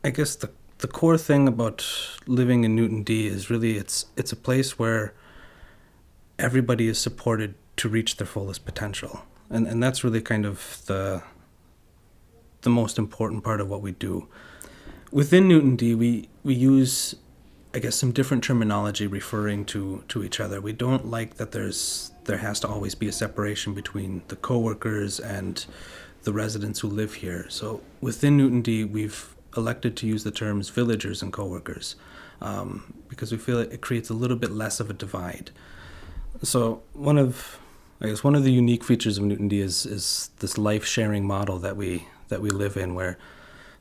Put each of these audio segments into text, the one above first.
I guess the core thing about living in Newton D is really it's a place where everybody is supported to reach their fullest potential. And that's really kind of the most important part of what we do. Within Newton D, we use, I guess, some different terminology referring to each other. We don't like that there has to always be a separation between the coworkers and the residents who live here. So within Newton D, we've elected to use the terms villagers and coworkers because we feel it creates a little bit less of a divide. So I guess one of the unique features of Newton D is this life sharing model that we live in, where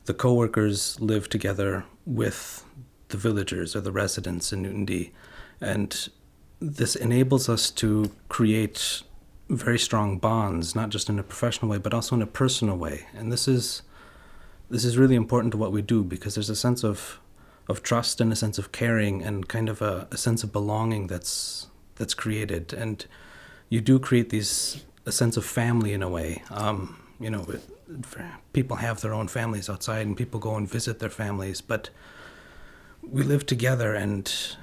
the coworkers live together with the villagers or the residents in Newton D, and this enables us to create very strong bonds, not just in a professional way, but also in a personal way. And this is really important to what we do because there's a sense of trust and a sense of caring and kind of a sense of belonging that's created. And you do create a sense of family in a way. People have their own families outside and people go and visit their families, but we live together and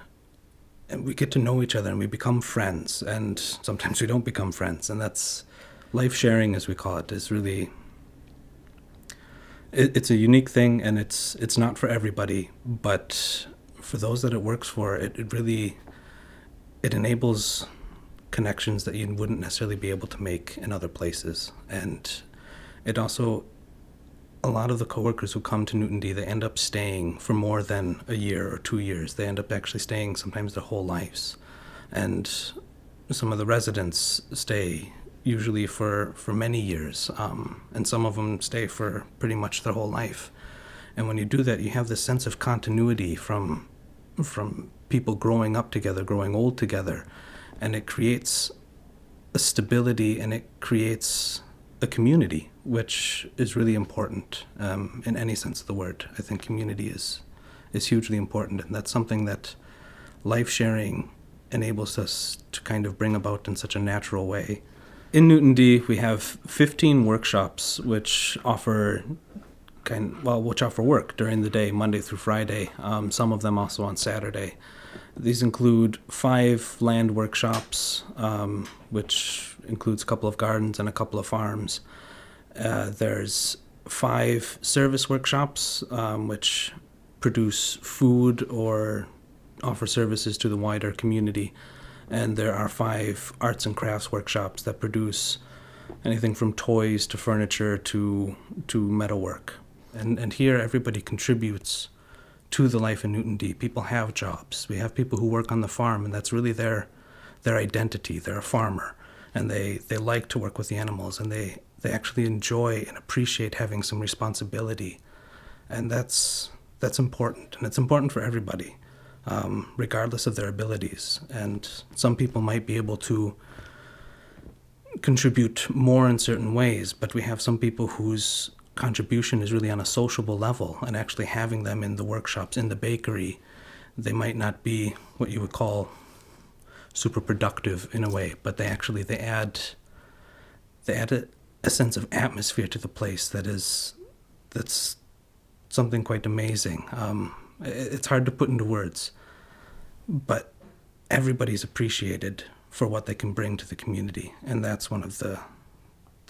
we get to know each other and we become friends, and sometimes we don't become friends, and that's life sharing, as we call it, is really it's a unique thing, and it's not for everybody, but for those that it works for, it really it enables connections that you wouldn't necessarily be able to make in other places. And it also, a lot of the coworkers who come to Newton D, they end up staying for more than a year or 2 years. They end up actually staying sometimes their whole lives. And some of the residents stay usually for many years, and some of them stay for pretty much their whole life. And when you do that, you have this sense of continuity from people growing up together, growing old together, and it creates a stability and it creates a community, which is really important in any sense of the word. I think community is hugely important, and that's something that life sharing enables us to kind of bring about in such a natural way. In Newton D, we have 15 workshops which offer work during the day, Monday through Friday, some of them also on Saturday. These include 5 land workshops, which includes a couple of gardens and a couple of farms. There's 5 service workshops, which produce food or offer services to the wider community. And there are 5 arts and crafts workshops that produce anything from toys to furniture to metalwork. And here everybody contributes to the life in Newton D. People have jobs. We have people who work on the farm, and that's really their identity. They're a farmer, and they like to work with the animals, and they actually enjoy and appreciate having some responsibility. And that's important, and it's important for everybody, regardless of their abilities. And some people might be able to contribute more in certain ways, but we have some people whose contribution is really on a sociable level, and actually having them in the workshops, in the bakery, they might not be what you would call super productive in a way, but they add a sense of atmosphere to the place that's something quite amazing. It's hard to put into words, but everybody's appreciated for what they can bring to the community, and that's one of the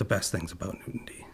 best things about Newton D.